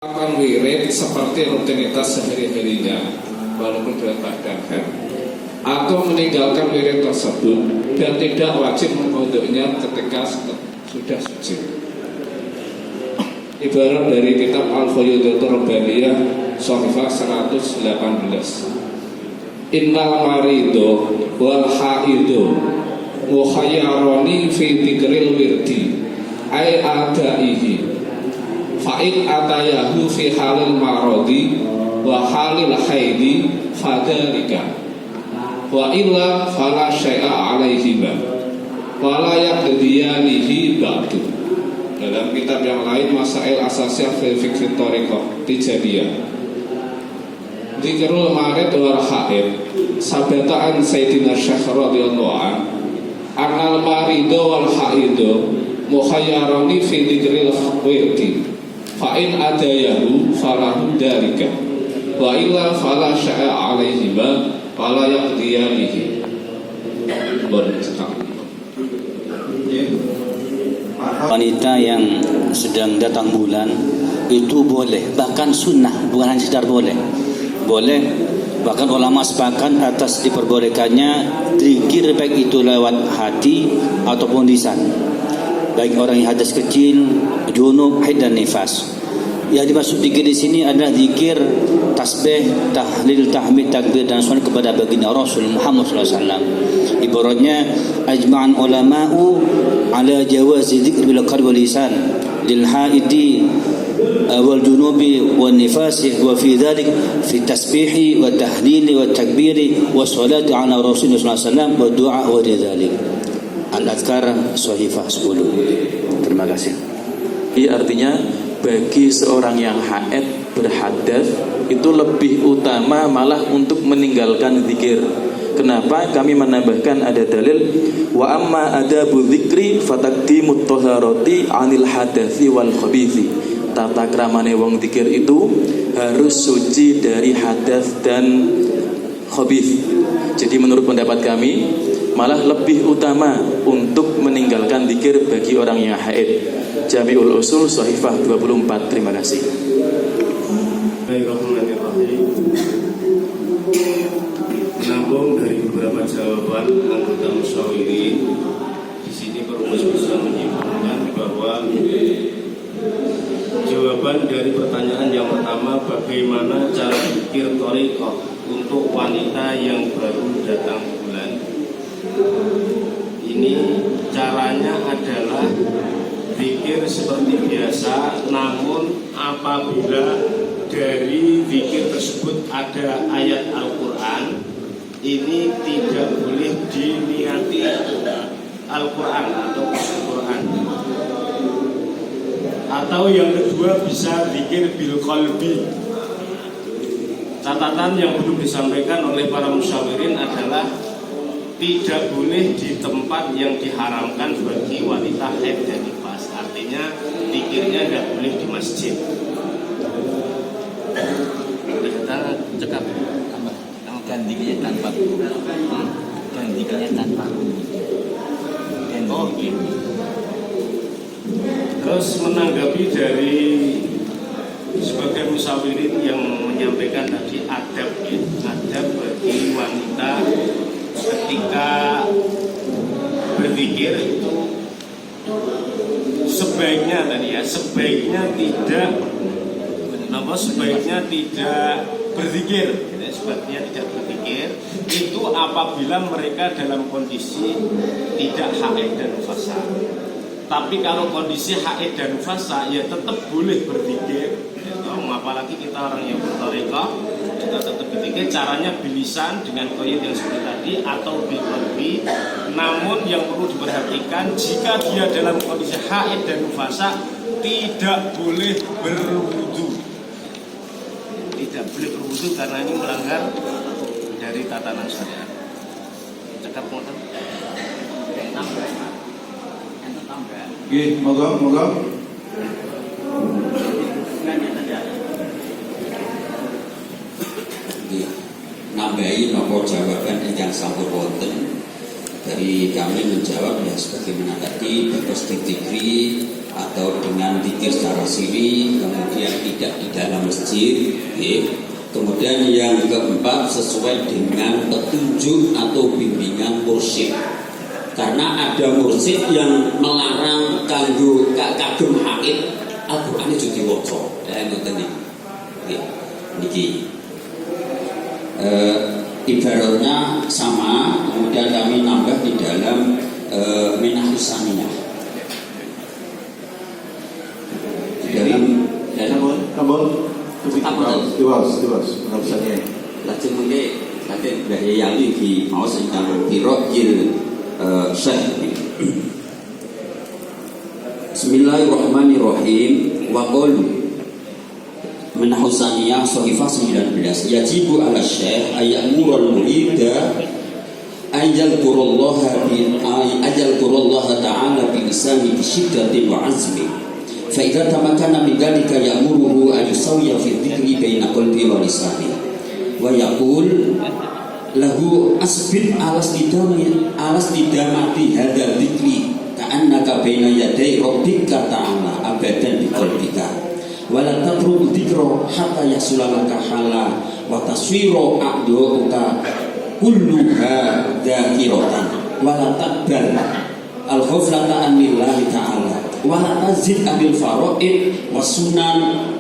Melakukan wirid seperti rutinitas sehari-harinya walaupun berat badan atau meninggalkan wirid tersebut dan tidak wajib menguntuknya ketika sudah suci. Ibarat dari kitab Al-Fuyudatur Rabbaniyah Shahifah 118. Innal marido wal haido mukhayyaroni fi dzikril wirdi ay adaihi fa'in atayahu fi halil marodi wa halil haidi fadalika wa illa fala syai'a alaihima wa la yaqdiyanihi ba'du. Dalam kitab yang lain Masail Asasiyah fil Fiqh Thariqah Tijaniyah Dzikrul marid wal haid sabataan Sayyidina Syekh radhiyallahu an annal marido wal haido mukhayyarani fi dzikril wirdi fa'in adayahu falahu dalika wa illa fala syai'a alaihima fala yaqdiyanihi. Wanita yang sedang datang bulan itu boleh, bahkan sunnah, bukan hanya sekedar boleh, bahkan ulama sepakat atas diperbolehkannya zikir baik itu lewat hati ataupun lisan, baik orang yang hadas kecil, junub, haid dan nifas. Yang dimaksud zikir di sini adalah zikir tasbih, tahlil, tahmid, takbir dan salawat kepada baginda Rasul Muhammad SAW. Ibaratnya ajma'an ulama'u ala jawazi dzikr bil qalbi wal lisan lil haidi wal junubi wan nifasi wa fi dzalik fi tasbih wa tahlil wa takbir wa salatu ala Rasulullah SAW wa du'a wa dzalik. Al-Adhkar Shahifah 10. Terima kasih. Artinya bagi seorang yang haid berhadas itu lebih utama malah untuk meninggalkan zikir. Kenapa? Kami menambahkan ada dalil wa amma adabu dzikri fataqdimut thaharati 'anil hadasi wal khabithi. Tata kramane wong zikir itu harus suci dari hadas dan khabith. Jadi menurut pendapat kami malah lebih utama untuk meninggalkan zikir bagi orang yang haid. Jami'ul Usul Shahifah 24. Terima kasih. Bismillahirrahmanirrahim. Menampung dari beberapa jawaban anggota musyawirin, di sini perumus bisa menyimpulkan bahwa jawaban dari pertanyaan yang pertama, bagaimana cara zikir thariqah untuk wanita yang baru datang bulan, ini caranya adalah zikir seperti biasa, namun apabila dari zikir tersebut ada ayat Al-Quran, ini tidak boleh diniati Al-Quran atau Al-Quran. Atau yang kedua bisa zikir bil qalbi. Catatan yang belum disampaikan oleh para musyawirin adalah tidak boleh di tempat yang diharamkan bagi wanita haid dan nifas. Artinya zikirnya tidak boleh di masjid. Kita cekap kan zikirnya tanpa kan zikirnya tanpa Terus menanggapi dari sebagai musyawirin yang menyampaikan tadi adab bagi wanita ketika berzikir itu sebaiknya tidak berzikir. Sebaiknya tidak berzikir itu apabila mereka dalam kondisi tidak haid dan nufasa. Tapi kalau kondisi haid dan nufasa ya tetap boleh berzikir. Apalagi kita orang yang berthariqah, kita tetap berzikir. Caranya bilisan dengan qaid yang seperti tadi atau bil qalbi. Namun yang perlu diperhatikan, jika dia dalam kondisi haid dan nufasa tidak boleh berwudu. Tidak boleh berwudu karena ini melanggar dari tatanan syariat. Cakap ngoten. Nggih, moga. Nambahi nopo jawaban ingkang sampun wonten dari kami menjawab ya sebagaimana tadi bagus dikri atau dengan zikir secara siri, kemudian tidak di dalam masjid, kemudian yang keempat sesuai dengan petunjuk atau bimbingan mursyid. Karena ada mursyid yang melarang kanggo kagem haid Al-Qur'an itu diwaca. Ngoten niki. Ibaratnya sama, kemudian kami nambah di dalam Minahus Saniyah. Di dalam lajeng mengke lajeng Mbah Yali di maos ingkang Birojil Syekh. Bismillahirrahmanirrahim. Wa qalu Minahus Saniyah Shahifah 19. Yajibu ala syekh ayamurul murida ayalqurullaha ta'ala bi lisani bi syiddatin wa azmi. Fa idza tamakkana min dzalika ya'muruhu an yusawiya fi dzikri baina qalbi wa lisani. Wa yaqul lahu asbit alas didamati hadzal dzikri ka'annaka baina yaday rabbika ta'ala abadan bi qalbika. Wala tatruk dzikra hatta yasulalaka hala wa taswira a'dauka kulluha dzakiratan wala taqbal al-ghaflata anillahi ta'ala wala tazid anil faraid was sunan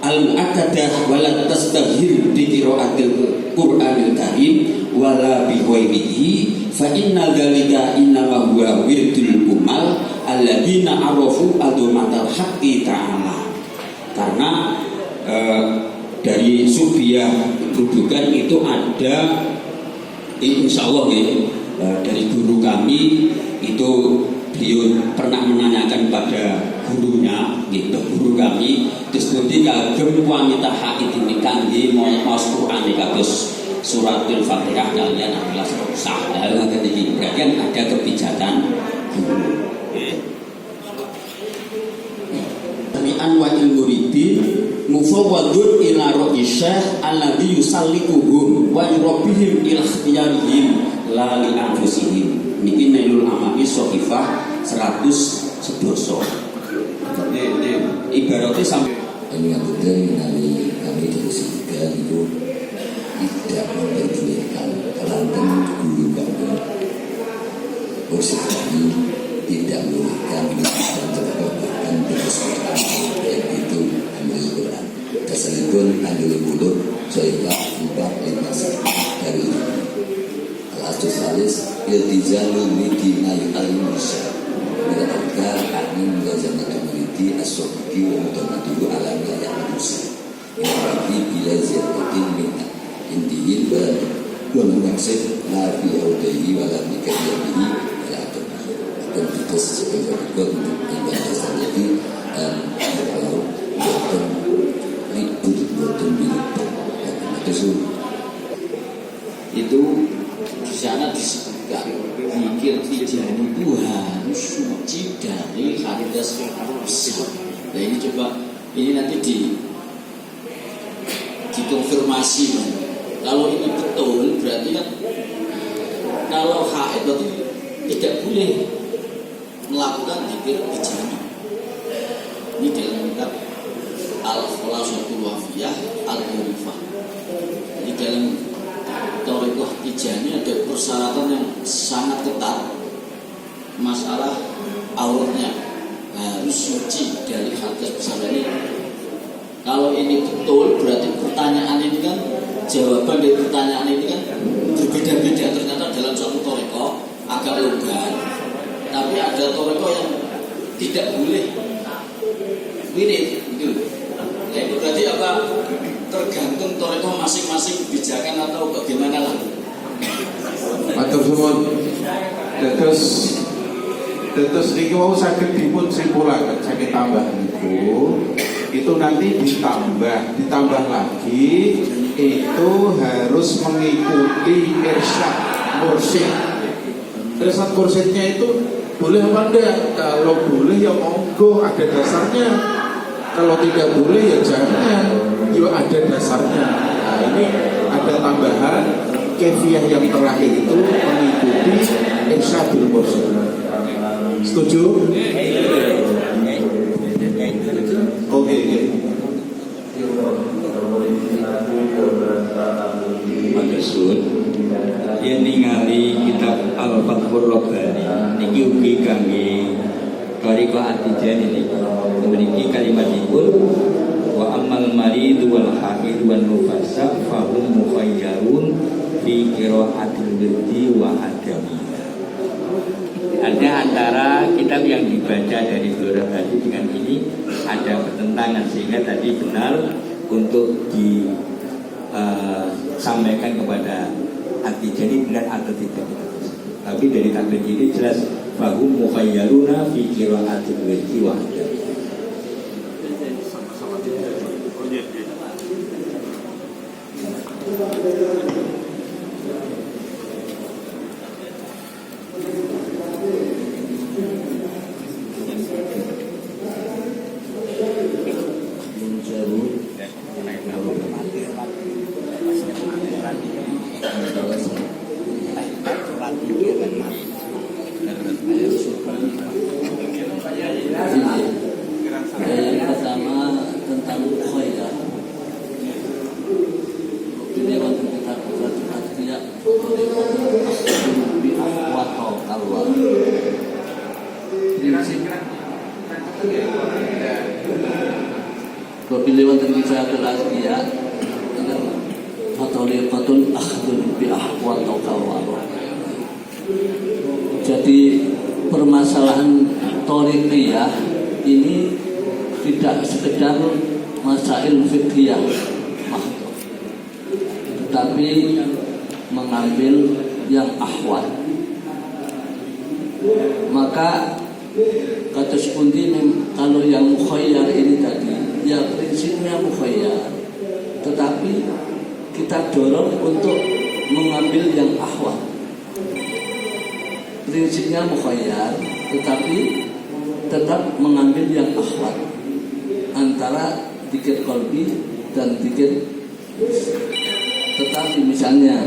al-mu'akkadah wala tastahil bi qiraatil Qur'anil Karim wala bi ghairihi fa innal dzalika innama huwa wirdul umal alladziina arafu adumatal haqqi ta'ala. Karena dari Sufiyah rujukan itu ada, insya Allah dari guru kami itu beliau pernah menanyakan pada gurunya, guru kami diskusi kagem wanita haid ini kangge maos Quran kados suratul Fatihah kalian adalah sah. Berarti ada kebijakan guru. Anwa'il muridin mufawwadun ila ra'i syekh alladhi yusallikuhum wa yurabbihim ila ikhtiyarihim la li anfusihim. Niki Nailul Amali Shahifah 111. Ibaratnya sampai ini yang betul dari kami dari Sitiga itu tidak memperdulikan kelantan guru kami posisi kami tidak membolehkan dan terkabahkan berkesudahan baik itu ambil Quran keselipun ambil mulut Sohibah 451 dari Al-Astus Salis Iltizalul Midi Naik Al-Musa Mereka Amin Gazanat Al-Muridi As-Sohiki Wa Mutamatuhu Alam Layak Musa Yang Rabbi Bila Zirkatin Minta Indihin Wa Munaksib Lafi Yaudahi Wa Lam Nikayyabihi dan kita sesuai berikut untuk ibadah sendiri dan kalau buatan ribut buatan itu di sana disebutkan zikir tijani itu harus suci dari hadas besar. Nah ini coba ini nanti dikonfirmasi. Kalau ini betul berarti kan kalau haid berarti tidak boleh melakukan zikir tijani. Ini dalam kitab Al-Khulasatul Wafiyah Al-Murifah. Jadi dalam thariqah tijani ada persyaratan yang sangat ketat. Masalah auratnya harus suci dari hadas besar ini. Kalau ini betul berarti pertanyaan ini kan jawaban dari pertanyaan ini kan berbeda-beda. Ternyata dalam suatu thariqah agak longgar. Tapi ada thariqah yang tidak boleh wirid gitu. Ya itu berarti apa? Tergantung thariqah masing-masing kebijakan atau bagaimana lah. Matur suwun. Terus niki mau saged dipun simpulaken saged tambah itu nanti ditambah lagi itu harus mengikuti irsyad mursyid. Irsyad mursyidnya itu boleh apa enggak? Kalau boleh ya monggo, ada dasarnya. Kalau tidak boleh ya jangan, ya ada dasarnya. Nah ini ada tambahan kefiyah yang terakhir itu mengikuti irsyadul mursyid. Setuju? ingsun yen ningali kitab Al-Fathur Rabbani niki ugi kangge Thariqah At-Tijaniyah niki. Mriki kalimatipun wa ammal maridu wal haid wan nufasa fahum mukhayyarun fi qira'atil wirdi wa adamiyah. Ada antara kitab yang dibaca dari Dhurah tadi dengan ini ada pertentangan, sehingga tadi benar untuk disampaikan kepada At-Tijaniyah benar atau tidak. Tapi dari taklid ini jelas bahwa mukhayyaruna fi qira'atil wirdi wa adamiyah. Yang pertama tentang khoyar. Ini waktu kita berarti bi ahwato kalwa. Bila waktu kita berarti fatoliqatul akhdun bi ahwato kalwa. Jadi permasalahan thariqiyah ini tidak sekedar masail fiqhiyah, tetapi mengambil yang ahwat. Maka kata sekundi kalau yang mukhayyar ini tadi, ya prinsipnya mukhayyar, tetapi kita dorong untuk mengambil yang ahwat. Prinsipnya mukhayyar, tetapi tetap mengambil yang ahwat antara dzikir qalbi dan dzikir. Tetapi misalnya,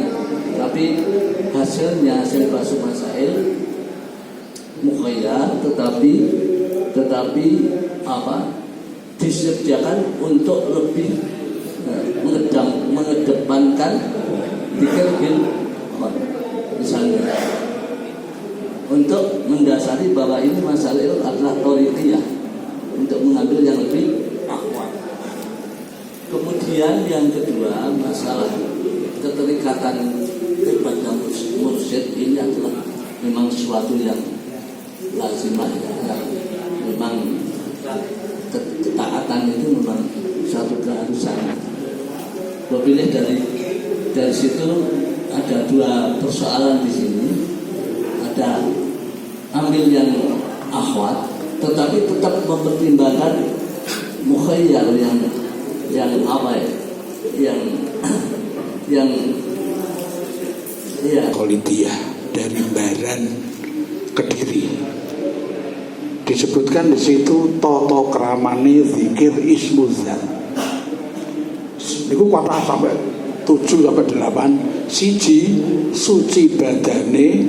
tapi hasil bahasa masail mukhayyar, tetapi apa? Disediakan untuk lebih mengedepankan dzikir bil misalnya, untuk mendasari bahwa ini masalah itu adalah thariqiyah, untuk mengambil yang lebih ahwat. Kemudian yang kedua, masalah keterikatan kepada mursyid ini adalah memang sesuatu yang lazimah, ya. Memang ketaatan itu memang suatu keharusan. Berpilih dari situ ada dua persoalan di sini. Ada ambil yang ahwat, tetapi tetap mempertimbangkan mukhayyar yang apa ya, yang ya Kolidiyah dari Baran Kediri. Disebutkan di situ toto kramani zikir ismuzan. Niku kuatah sampai 7 sampai 8. Siji suci badane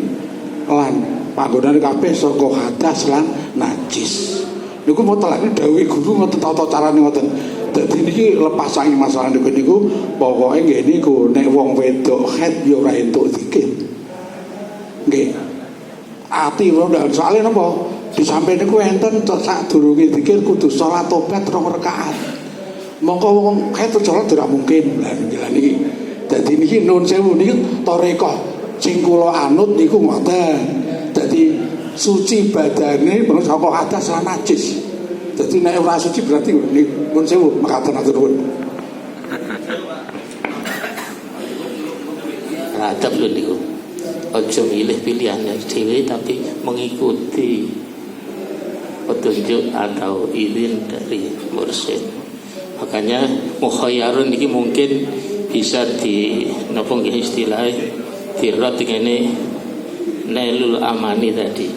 lan panggonane kabeh saka hadas lan najis. Niku mutlak dawuh guru ngoten tata carane ngoten. Dadi niki lepas saking masalah niku pokoke nggih niku nek wong wedok haid ya ora entuk zikir. Nggih. Ati ora soalé napa? Disampe niku enten sadurunge zikir kudu salat tobat 2 rakaat. Mongko wong haid salat ora mungkin. Lah niki. Dadi niki nuwun sewu niki thariqah sing kula anut niku ngoten. Dadi suci badane menurut saka hadas lan najis. Dadi nek ora suci berarti mun sewu mekaten atur nuwun. Adab lho niku. Aja milih pilihan dhewe tapi mengikuti petunjuk atau izin dari mursyid. Makanya mukhayyarun niki mungkin bisa di napa nggih istilahnya dirat ngene nailul amani tadi.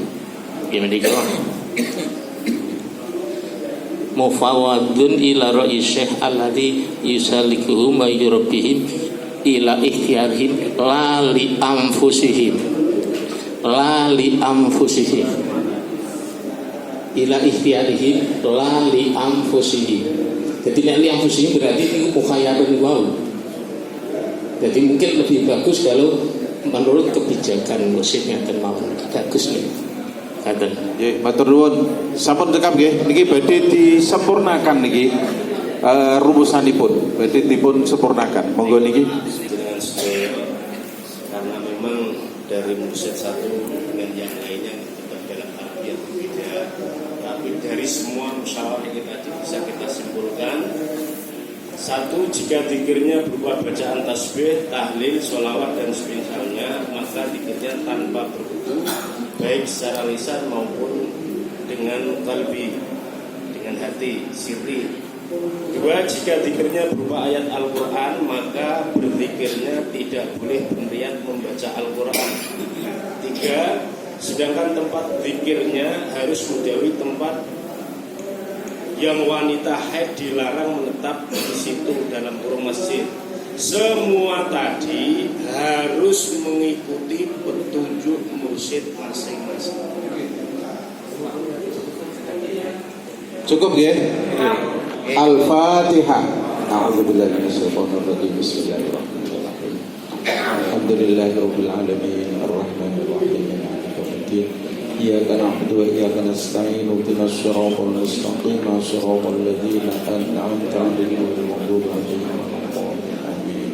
Gimana kok? Mufawadun ila ra'i syekh alladhi yusalikuhum wa yurabbihim ila ikhtiyarihim la li anfusihim ila ikhtiyarihim la li anfusihim. Jadi li anfusihim berarti itu mukhayyarun wau. Jadi mungkin lebih bagus kalau menurut kebijakan musiknya dan mau bagus nih. Katen. Nggih, matur nuwun. Sampun cekap nggih, niki badhe disempurnakan niki rumusanipun. Badhe dipun sempurnakan. Monggo niki. Dengan supaya karena memang dari musyad satu dengan yang lainnya tetap dalam arti yang berbeda, tapi dari semua musyawarah ini tadi bisa kita simpulkan. Satu, jika zikirnya berupa bacaan tasbih, tahlil, sholawat dan semisalnya, maka zikirnya tanpa berwudu, baik secara lisan maupun dengan qalbi, dengan hati, sirri. Dua, jika zikirnya berupa ayat Al-Quran, maka berzikirnya tidak boleh berniat membaca Al-Quran. Tiga, sedangkan tempat zikirnya harus menjauhi tempat yang wanita haid dilarang menetap di situ dalam kurung masjid. Semua tadi harus mengikuti petunjuk mursyid masing-masing. Cukup ya? Al-Fatihah. A'udzubillahi minasyaitonir rajim. Bismillahirrahmanirrahim. Alhamdulillahirabbil alamin arrahmanir rahim maliki yaumiddin. Iyyaka na'budu wa iyyaka nasta'in ihdinas siratal mustaqim siratal ladzina an'amta 'alaihim ghairil maghdubi 'alaihim waladdallin. Amin.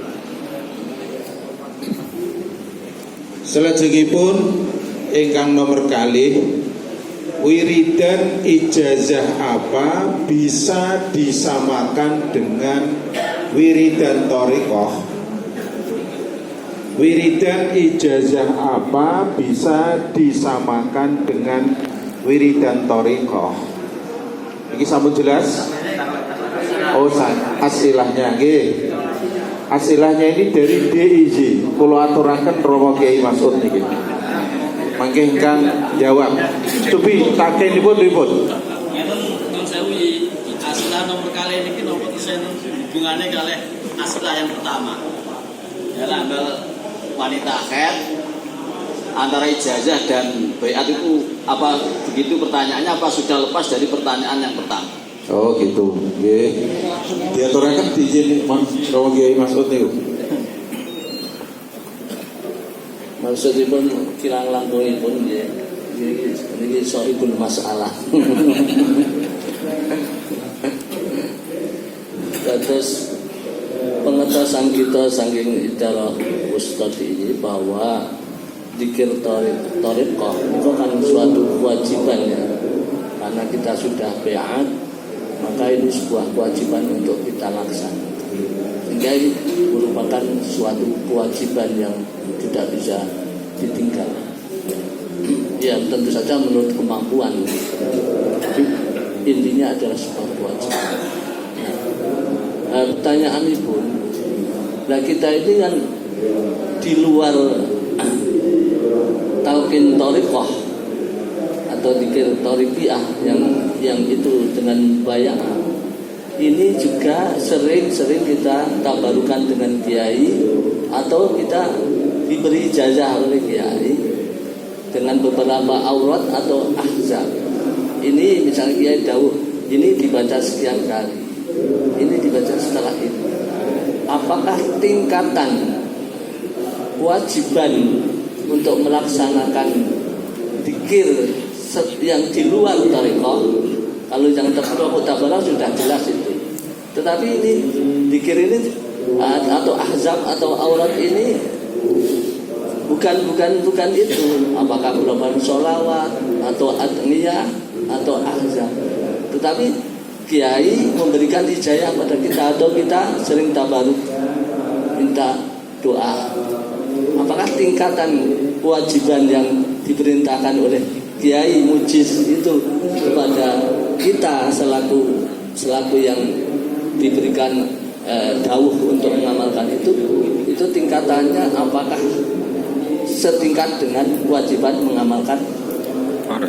Salajengipun ingkang nomor kalih, wiridan ijazah apa bisa disamakan dengan wiridan thariqah? Wiridan ijazah apa bisa disamakan dengan wiridan thariqah? Iki sampun jelas? Oh, asilahnya nggih. Asilahnya ini dari DIJ. Kula aturaken Romo Kiai Mas'ud niki. Mangke ingkang jawab. Cobi takenipun pripun? Nun sewu asilah nomor kali ini napa isen hubungannya kalih asilah yang pertama. Ya anggal wanita haid antara ijazah dan baiat itu apa begitu pertanyaannya, apa sudah lepas dari pertanyaan yang pertama? Oh gitu. Nggih. Diaturaken dijin Romo Kiai Mas'ud niku. Maksudipun kirang langkungipun nggih. Niki sohibul masalah. Terus pengetahuan kita saking idalah Ustadz ini bahwa zikir thariqah itu kan suatu kewajiban ya, karena kita sudah baiat maka ini sebuah kewajiban untuk kita laksanakan, sehingga ini merupakan suatu kewajiban yang tidak bisa ditinggal. Ya tentu saja menurut kemampuan, tapi intinya adalah sebuah kewajiban. Pertanyaan ibu, nah kita ini kan di luar talqin thariqah atau dzikir thariqiyah yang itu dengan bayang, ini juga sering kita tabarukan dengan kiai atau kita diberi ijazah oleh kiai dengan beberapa aurat atau ahzab. Ini misalnya kiai dawuh ini dibaca sekian kali, ini dibaca setelah ini. Apakah tingkatan kewajiban untuk melaksanakan dzikir yang di luar thariqah, kalau yang tabarok sudah jelas itu. Tetapi ini dzikir ini atau ahzab atau aurat ini bukan itu. Apakah berupa sholawat atau adniyah atau ahzab? Tetapi kiai memberikan hidayah pada kita atau kita sering tabaruk minta doa. Apakah tingkatan kewajiban yang diperintahkan oleh kiai mujiz itu kepada kita selaku yang diberikan dawuh untuk mengamalkan itu tingkatannya apakah setingkat dengan kewajiban mengamalkan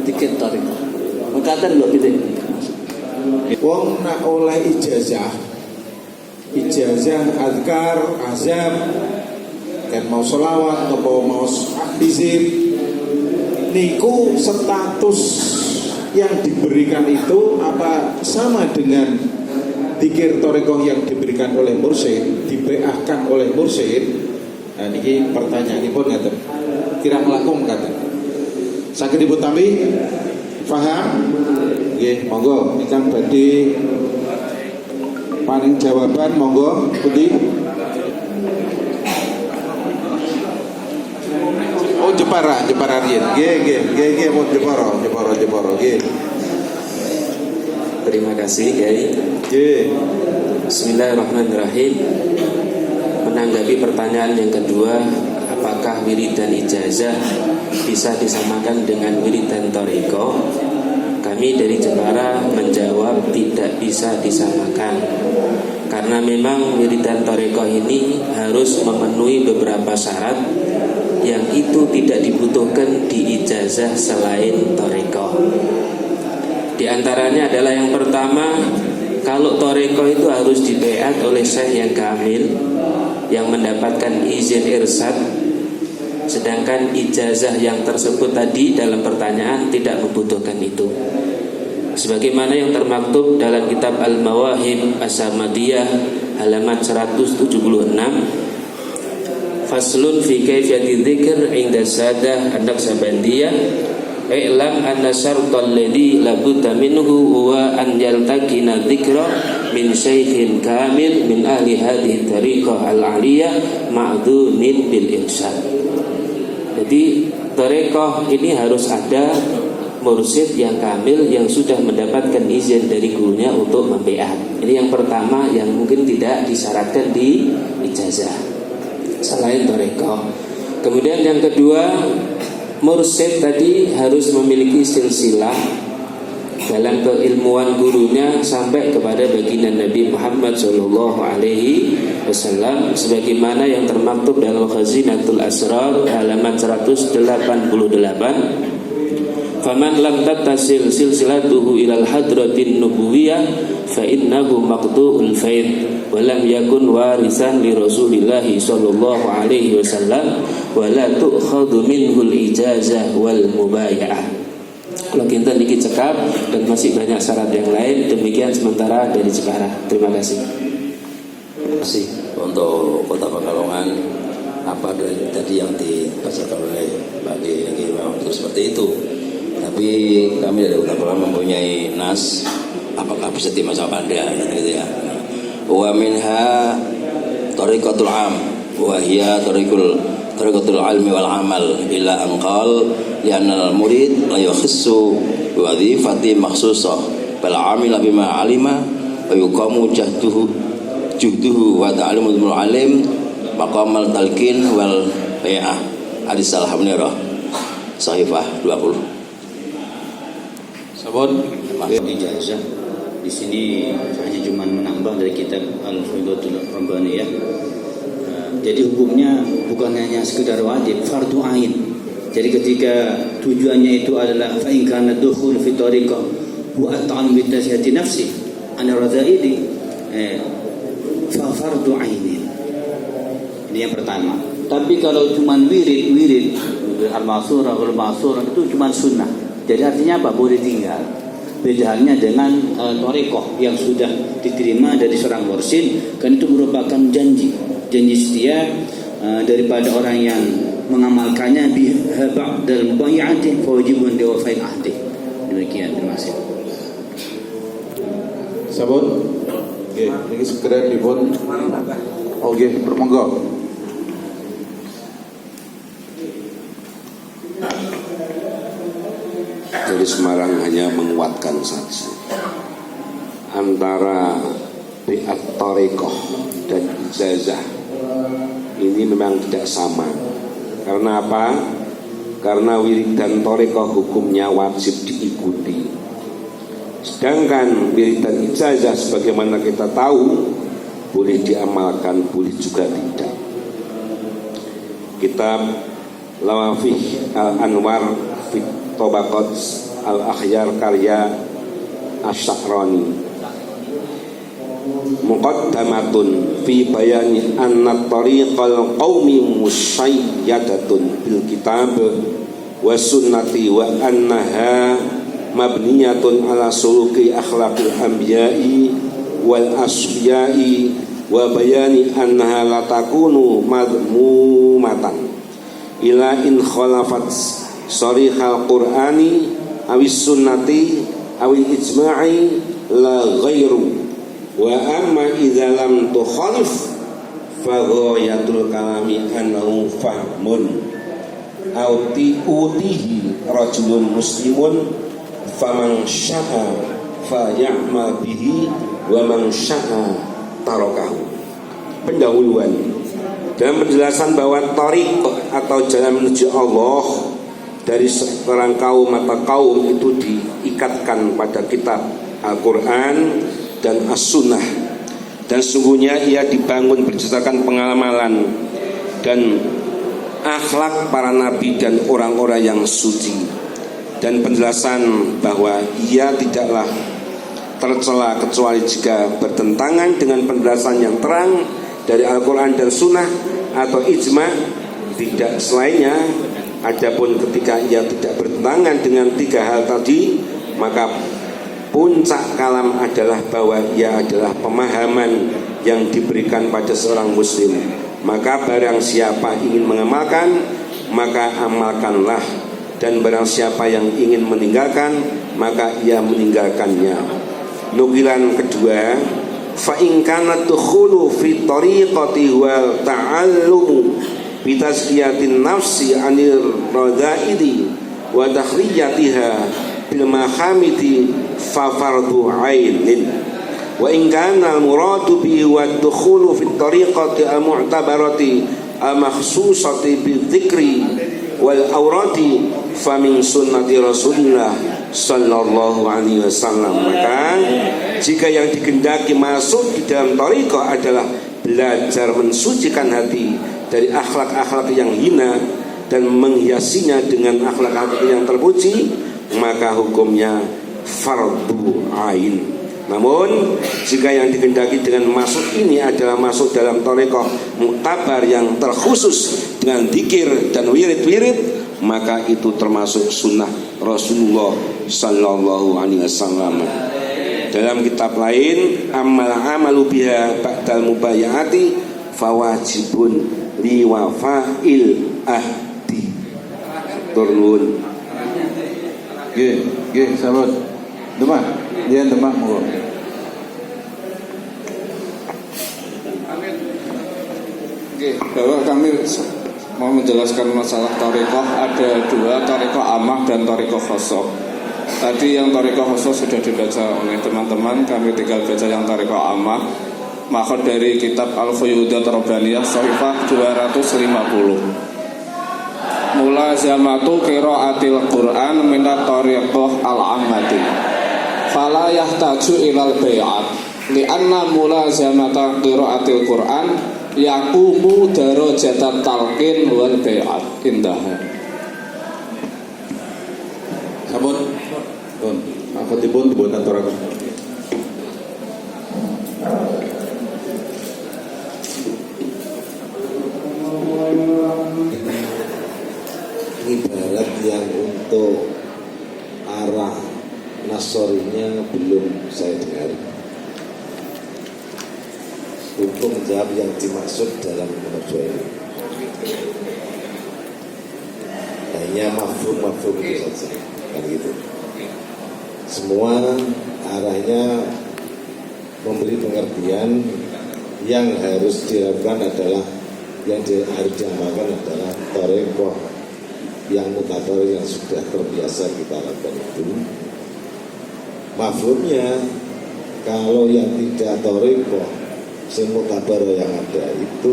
dzikir thariqah? Mengatakan lho gitu. Wong nak oleh ijazah azkar, azab, kan mau sholawat atau mau hizib, niku status yang diberikan itu apa sama dengan dzikir thariqah yang diberikan oleh mursyid, dibaiatkan oleh mursyid, Nah ini pertanyaan pun ngaten. Kira melakukan kata. Sakit ibu tambi, paham? Nggih, monggo ingkang badhe paling jawaban monggo pundi? Oh Jepara riyen. Nggih, pun Jepara, nggih. Terima kasih Kiai. Nggih. Bismillahirrahmanirrahim. Menanggapi pertanyaan yang kedua, apakah wiridan ijazah bisa disamakan dengan wiridan thariqah? Kami dari Jepara menjawab tidak bisa disamakan, karena memang wiridan thariqah ini harus memenuhi beberapa syarat yang itu tidak dibutuhkan di ijazah selain thariqah. Di antaranya adalah yang pertama, kalau thariqah itu harus dibaiat oleh syekh yang kamil yang mendapatkan izin irsyad, sedangkan ijazah yang tersebut tadi dalam pertanyaan tidak membutuhkan itu. Sebagaimana yang termaktub dalam kitab Al-Mawahib As-Samadiyah halaman 176, Faslun fi kayfiyati dzikr 'inda sadah an-Naqsabandiyah, i'lam anna syartal ladzi la budda minhu huwa an yaltaqina dzikra min syaikhin kamil min ahli hadhihi tariqah al-'aliyah ma'dhunin bil irsyad. Jadi tariqah ini harus ada mursyid yang kamil yang sudah mendapatkan izin dari gurunya untuk membaiat. Ini yang pertama yang mungkin tidak disyaratkan di ijazah selain thariqah. Kemudian yang kedua, mursyid tadi harus memiliki silsilah dalam keilmuan gurunya sampai kepada baginda Nabi Muhammad sallallahu alaihi wasallam, sebagaimana yang termaktub dalam Khazinatul Asrar halaman 188. Faman lam tattasil silsilatuhu ilal hadratin nubuwiyah fa innahu maqtu'ul faid wa lam yakun warisan li Rasulillah sallallahu alaihi wasallam wa la tu'khadhu minhul ijazah wal mubaya'ah. Kalau kita niki cekap dan masih banyak syarat yang lain. Demikian sementara dari Jepara. Terima kasih. Terima kasih untuk Kota Pekalongan. Apa dari tadi yang dibacakan oleh Pak Kiai memang itu seperti itu. Tapi kami dari Kota Pekalongan mempunyai nas, apakah bisa dimasa pada gitu ya. Wa minha tariqatul am wa hiya tariqatul ilmi wal amal ila anqal li'anna al-murid la yakhissu bi wadhifati makhsusah bal amila bima alima wa yuqamu juhduhu wa ta'limul alim maqamal talqin wal bai'ah. Hadis Al-Hamnirah Sahifah 20. Sabun ijazah di sini hanya cuma menambah dari kitab Al-Faidatul Rabbaniyah. Jadi hukumnya bukan hanya sekedar wajib, fardu ain. Jadi ketika tujuannya itu adalah fa in kana dukhul fi tariqah wa at'an bi tasihati nafsi ana radzaidi fa fardu ainin. Ini yang pertama. Tapi kalau cuma wirid al-masurah wal masurah itu cuma sunnah. Jadi artinya apa? Boleh tinggal. Beda halnya dengan thariqah yang sudah diterima dari seorang mursyid, kan itu merupakan janji setia daripada orang yang mengamalkannya ba'dal bai'ati fa wajibun liwafa'il ahdi. Demikian, terima kasih. Sabun. Nggih, niki segera dipun. Oke, bermonggo. Dari Semarang hanya menguatkan saja antara bi'at thariqah dan ijazah ini memang tidak sama. Karena apa? Karena wiridan thariqah hukumnya wajib diikuti, sedangkan wiridan ijazah sebagaimana kita tahu boleh diamalkan, boleh juga tidak. Kitab Lawafih Al-Anwar fi Tabaqat Al-Akhyar karya Asy-Sya'rani muqaddamatun fi bayani anna tariqal qaumi musayyadatun bil kitab wa sunnati wa annaha mabniyatun ala suluki akhlaqil anbiya'i wal asfiya'i wa bayani annaha la takunu madmumatan ila in khalafat sharihal qur'ani awis sunnati awil ijma'i la ghairu wa amma idza lam tukhalif fa ghayatul kalami annahu fahmun auti utihi rajulun muslimun faman sya'a fa ya'mal bihi wa man sya'a tarakahu. Pendahuluan dalam penjelasan bahwa thariq atau jalan menuju Allah dari seorang kaum atau kaum itu diikatkan pada kitab Al-Quran dan As-Sunnah, dan sungguhnya ia dibangun berdasarkan pengalaman dan akhlak para nabi dan orang-orang yang suci, dan penjelasan bahwa ia tidaklah tercela kecuali jika bertentangan dengan penjelasan yang terang dari Al-Quran dan Sunnah atau ijma, tidak selainnya. Adapun ketika ia tidak bertentangan dengan tiga hal tadi, maka puncak kalam adalah bahwa ia adalah pemahaman yang diberikan pada seorang muslim. Maka barang siapa ingin mengamalkan, maka amalkanlah, dan barang siapa yang ingin meninggalkan, maka ia meninggalkannya. Nukilan kedua, fa in kana dukhulu fi tariqati wal ta'allumu bi tazkiyatin nafsi anir rada'idi wa takhriyatiha bil mahamidi fa fardu ainin. Wa in kana al-muradu bihi wa dukhulu fi tariqati al-mu'tabarati al-makhsusati bi dzikri wal awrati fa min sunnati Rasulillah sallallahu alaihi wasallam. Maka jika yang dikehendaki masuk di dalam thariqah adalah belajar mensucikan hati dari akhlak-akhlak yang hina dan menghiasinya dengan akhlak-akhlak yang terpuji, maka hukumnya fardu ain. Namun jika yang dikehendaki dengan masuk ini adalah masuk dalam thariqah muktabar yang terkhusus dengan zikir dan wirid-wirid, maka itu termasuk sunnah Rasulullah sallallahu alaihi wasallam. Dalam kitab lain, amalu biha ba'dal mubayyati fawajibun liwafa'il ahdi. Turun. Nggih, sahabat. Demak, dia demak monggo. Bahwa kami mau menjelaskan masalah thariqah, ada dua, thariqah amah dan thariqah khosoh. Tadi yang thariqah khosoh sudah dibaca oleh teman-teman, kami tinggal baca yang thariqah amah. Maka dari kitab Al-Fuyudat Rabbaniyah Shahifah 250, mulazamatu qiraatil Qur'an minat thariqah al-ammati fala yahtaju ilal bai'at li'anna mulazamata qiraatil Qur'an yaqumu darajatat talqin wal bai'at. Indah. Sampun. Pun. Akutipun dibuat aturaken. Ibarat yang untuk arah nasorinya belum saya dengar. Hukum jawab yang dimaksud dalam menurut ini hanya mafhum itu saja, kan gitu. Semua arahnya memberi pengertian. Yang harus dilakukan adalah harus diamalkan adalah thariqah yang mutabar yang sudah terbiasa kita lakukan itu. Mafhumnya, kalau yang tidak thariqah sing mutabar yang ada itu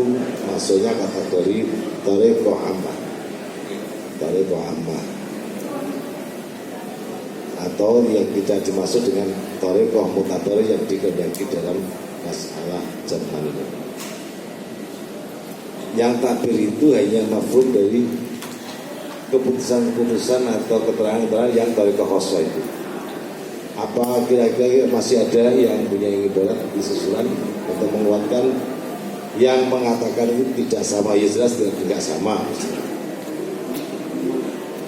masuknya kategori thariqah ammah. Thariqah ammah. Atau yang tidak dimaksud dengan thariqah mutabar yang dikehendaki dalam masalah zaman ini. Yang takbir itu hanya mafhum dari keputusan-keputusan atau keterangan-keterangan yang thariqah khosoh itu. Apa kira-kira masih ada yang punya ibarat di susulan untuk menguatkan yang mengatakan itu tidak sama? Ya jelas tidak sama.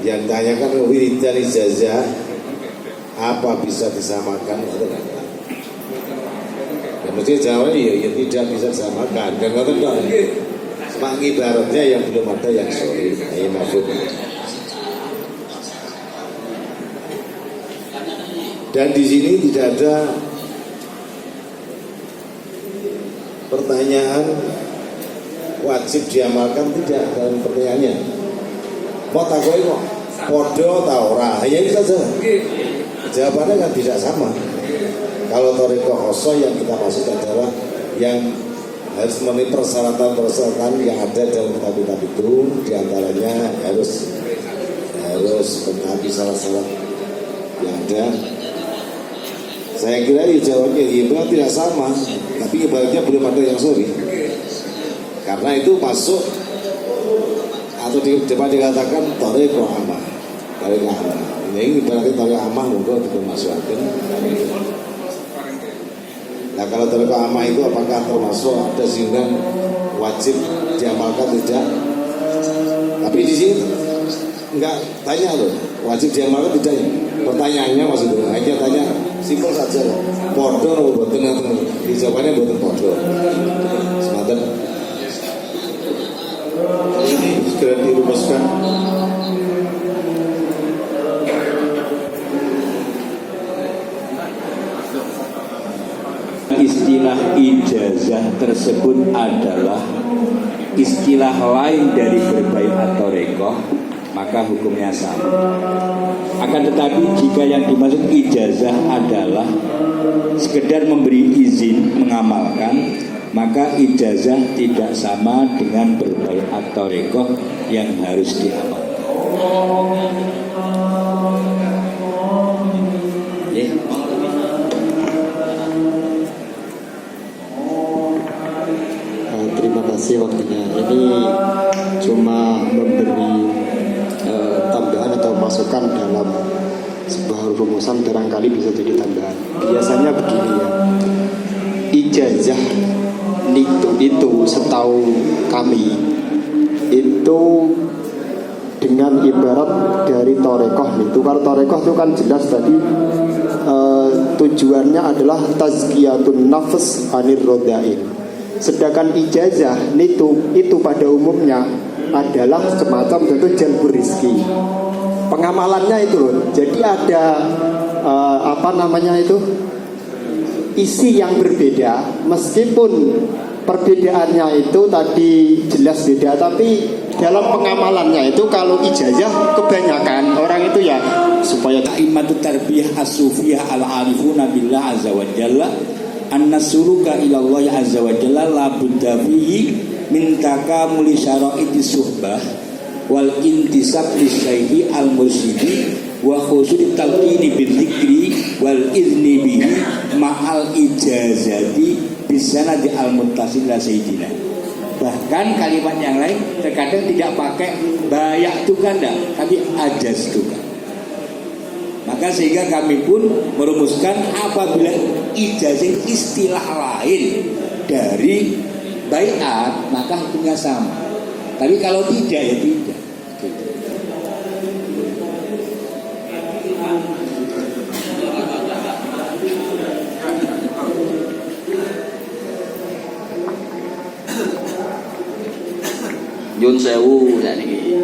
Yang tanyakan wiridan ijazah apa bisa disamakan atau tidak? Dan mesti jawabannya ya tidak bisa disamakan. Dan ngoten tok. Semak ibaratnya yang belum ada yang sorry. Ini maksud. Dan di sini tidak ada pertanyaan wajib diamalkan, tidak dalam pertanyaannya. Mau takoi kok podo atau ora, hanya itu saja. Jawabannya kan tidak sama. Kalau thariqah khosoh yang kita maksud adalah yang harus memenuhi persyaratan-persyaratan yang ada dalam kitab-kitab itu, diantaranya harus menaati syarat-syarat yang ada. Saya kira jawabnya ibarat tidak sama, tapi ibaratnya belum ada yang sorry. Karena itu masuk atau dapat dikatakan thariqah amah. Thariqah amah. Ini ibaratnya thariqah amah mungkin dimasukkan. Nah kalau thariqah amah itu apakah termasuk ada sehingga wajib diamalkan tidak? Tapi di sini enggak tanya loh, wajib diamalkan tidak? Pertanyaannya maksudnya hanya tanya simpel saja, podo atau boten, jawabannya boten podo. Semangat. Ini segera dirumuskan. Istilah ijazah tersebut adalah istilah lain dari berbaiat thariqah, maka hukumnya sama. Akan tetapi jika yang dimaksud ijazah adalah sekedar memberi izin mengamalkan, maka ijazah tidak sama dengan berbaiat thariqah yang harus diamalkan. Terima kasih waktunya. Ini cuma memberi tambahan atau masukan dalam sebuah rumusan, barangkali bisa jadi tambahan. Biasanya begini ya, ijazah itu setahu kami itu dengan ibarat dari thariqah itu. Kalau thariqah itu kan jelas tadi tujuannya adalah tazkiyatun nafs anir rodain. Sedangkan ijazah itu pada umumnya adalah semacam contoh jalbur rizki. Pengamalannya itu loh. Jadi ada isi yang berbeda, meskipun perbedaannya itu tadi jelas beda, tapi dalam pengamalannya itu kalau ijazah kebanyakan orang itu ya supaya Ta'imatu tarbiyah as-sufiyah al-arifuna billah azza wa jalla an-nasuruka ilallahi azza wa jalla la budda fihi min takamuli syara'iti suhbah wal intisab lisyaihi al-mursidi wa khusudi talqini bidzikri wal izni bihi ma'al ijazati bisanadi al-muttasil la sayyidina. Bahkan kalimat yang lain terkadang tidak pakai bayak itu kan enggak, tapi ajaz itu kan. Maka sehingga kami pun merumuskan apabila ijazah istilah lain dari baiat maka hukumnya sama. Tapi kalau tidak ya tidak. Yun sewu sakniki.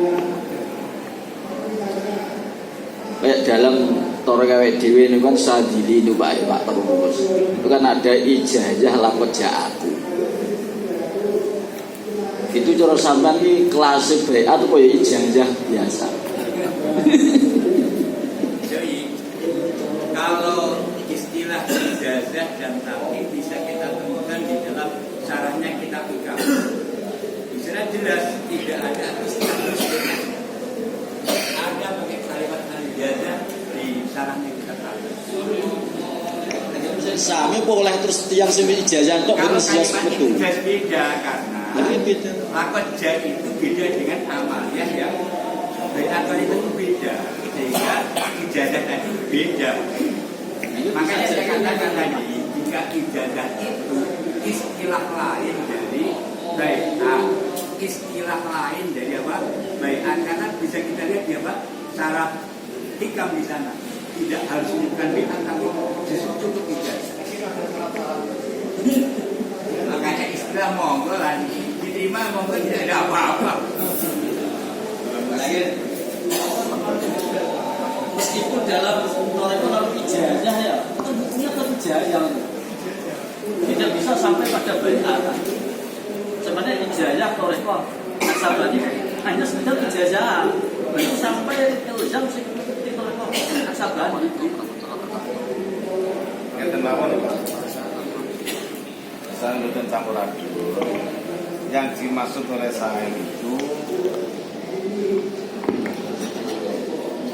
Dalam thariqah dhewe niku kan sadili niku Pak terus. Itu kan ada ijazah laqad ja'aku. Itu cara sampean iki kelas baiat atau kaya ijazah biasa. Jadi kalau istilah ijazah dan talqin bisa kita temukan di dalam caranya kita buka. Istilah jelas tidak ada istilah. Ada pakai kalimat ijazah di sarahnya kita tahu. Sami boleh terus tiang sing ijazah tok ben sias betul. Ijazah beda karena laqad ja itu beda dengan amaliyah yang baiat itu beda. Sehingga ijazah tadi beda. Makanya saya katakan tadi jika ijazah itu istilah lain dari baiat, istilah lain dari apa? Baiat, karena bisa kita lihat di apa? Syarat hikam di sana tidak harus bukan baiat tapi justru cukup ijazah. Makanya istilah monggo lah diterima, monggo tidak ada apa-apa. Meskipun dalam toreko lalu ijazah ya, kan buktinya tetap ijazah. Tidak bisa sampai pada bai'ah. Sebenarnya ijazah toreko Aksabani hanya sekedar ijazah. Itu sampai ilzam sih di toreko Aksabani. Kita mawon Pak. Saya mboten campur aduk. Yang dimaksud oleh saya itu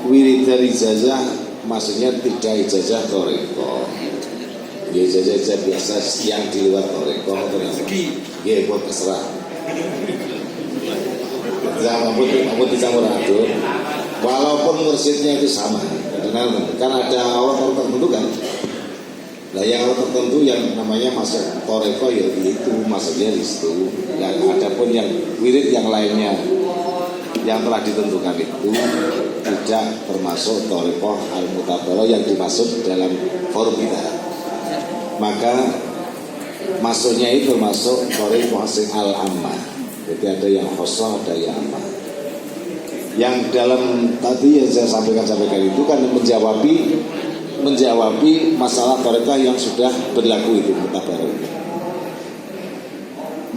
Wiridan ijazah maksudnya tidak ijazah toreko. Ya ijazah biasa yang di luar toreko. Ya buat terserah. Jangan mampu dicampur aduk. Walaupun mursyidnya itu sama, kan ada orang tertentu kan. Nah yang tertentu yang namanya masuk toreko ya itu masuknya di situ. Dan adapun yang wirid yang lainnya yang telah ditentukan itu tidak termasuk toreko al-mutabaro yang dimaksud dalam forum kita. Maka masuknya itu masuk toreko al-ammah. Jadi ada yang khosoh, ada yang ammah. Yang dalam tadi yang saya sampaikan itu kan menjawabi masalah toreko yang sudah berlaku itu mutabaro.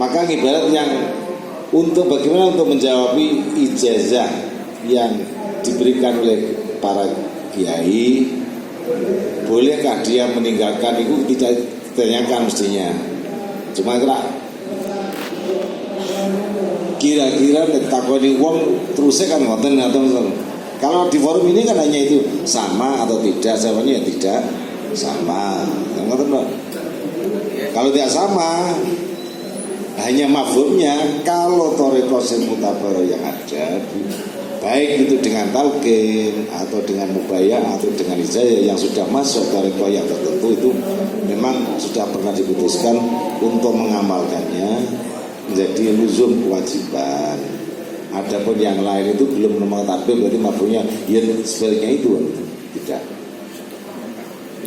Maka ibarat yang bagaimana untuk menjawab ijazah yang diberikan oleh para kiai, bolehkah dia meninggalkan itu? Tidak ditanyakan mestinya. Cuma kira-kira takoni wong terusnya kan ngoten atau kalau di forum ini kan hanya itu sama atau tidak, jawabannya ya tidak sama. Ngoten Pak. Kalau tidak sama, hanya mafhumnya kalau toreko mutabaro yang ada, baik itu dengan talqin atau dengan mubayah atau dengan ijazah yang sudah masuk toreko yang tertentu, itu memang sudah pernah diputuskan untuk mengamalkannya menjadi luzum kewajiban. Adapun yang lain itu belum mengetahui, berarti mafhumnya ya sebaliknya itu tidak.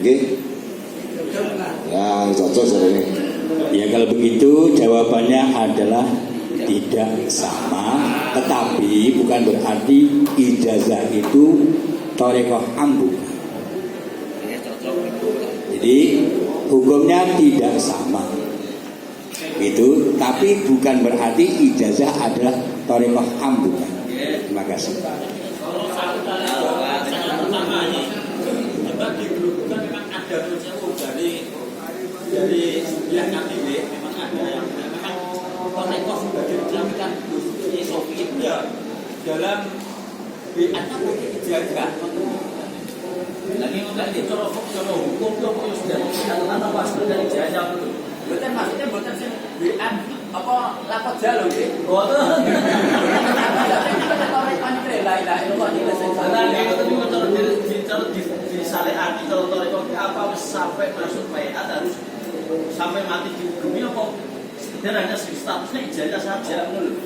Oke? Ya cocok ini. Ya kalau begitu jawabannya adalah tidak sama, tetapi bukan berarti ijazah itu toreko ambu. Jadi hukumnya tidak sama. Itu, tapi bukan berarti ijazah adalah toreko ambu. Terima kasih. Kalau satu pertama ini juga diberlakukan memang ada dari yang KTB memang ada yang memang toreko sudah dijalankan di Sofi itu ya dalam BA-nya pakai ijazah. Lagi nanti kalau hukum itu sudah kata pas dari ijazah itu. Bukan maksudnya bukan sih BA apa lapor jalur gitu. Boten. Di syariat kalau toreko apa sampai masuk PA harus sampai mati dihukumi apa sekedar hanya statusnya ijazah saja menurut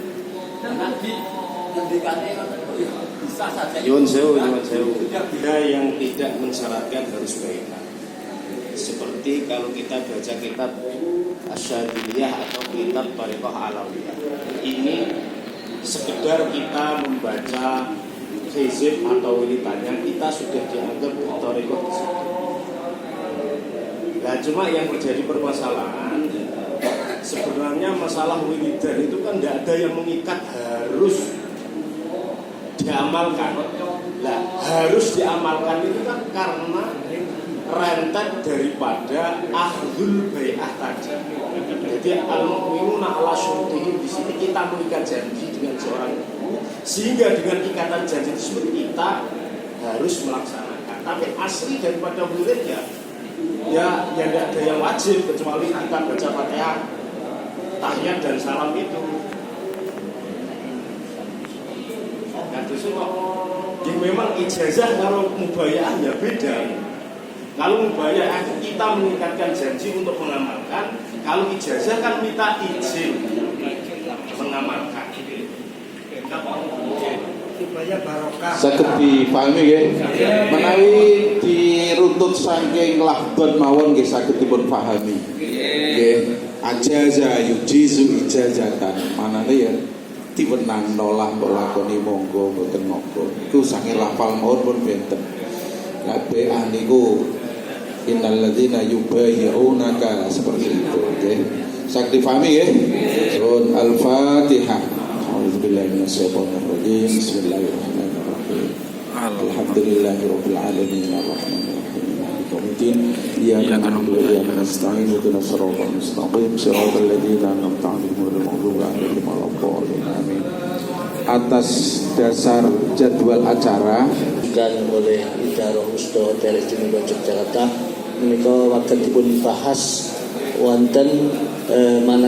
dan nanti bisa saja Nyuwun sewu ada yang tidak mensyaratkan harus PA. Seperti kalau kita baca kitab Asyadiliyah atau kitab Tariqah Alawiyah, ini sekedar kita membaca hizib atau wiridannya kita sudah dianggap Tariqah di situ. Nah cuma yang menjadi permasalahan sebenarnya masalah wiridan itu kan tidak ada yang mengikat harus diamalkan. Lah harus diamalkan itu kan karena rentet daripada akhdul bai'ah tadi. Jadi al-mu'minuna ala syurutihim, di sini kita mengikat janji dengan seorang sehingga dengan ikatan janji tersebut kita harus melaksanakan. Tapi asli daripada wirid ya tidak ada yang wajib kecuali kita baca Fatihah, tahiyat dan salam itu. Nah, itu kok memang ijazah kalau mubayah ya beda. Kalau mubayah kita mengikatkan janji untuk mengamalkan, kalau ijazah kan minta izin mengamalkan. Saged dipahami nggih. Menawi diruntut saking lahbon mawon nggih saged dipun pahami. Nggih. ajaza yujizu ijazatan manane ya diwenang nolak lakoni monggo boten monggo iku sange lafal maun pun benten kabeh niku innal ladzina yubayyi'unaka seperti itu nggih sakti pahami nggih sun al-fatihah auzubillahi minasyaitonir rajim bismillahirrahmanirrahim alhamdulillahirabbil alamin arrahmanir rahim maliki yaumiddin iyyaka na'budu wa iyyaka nasta'in ihdinas siratal mustaqim siratal ladzina an'amta 'alaihim ghairil maghdubi 'alaihim waladdallin amin. Atas dasar jadwal acara oleh Idarah Musto Hotel Istimewa Yogyakarta menika wonten dipun bahas wonten manat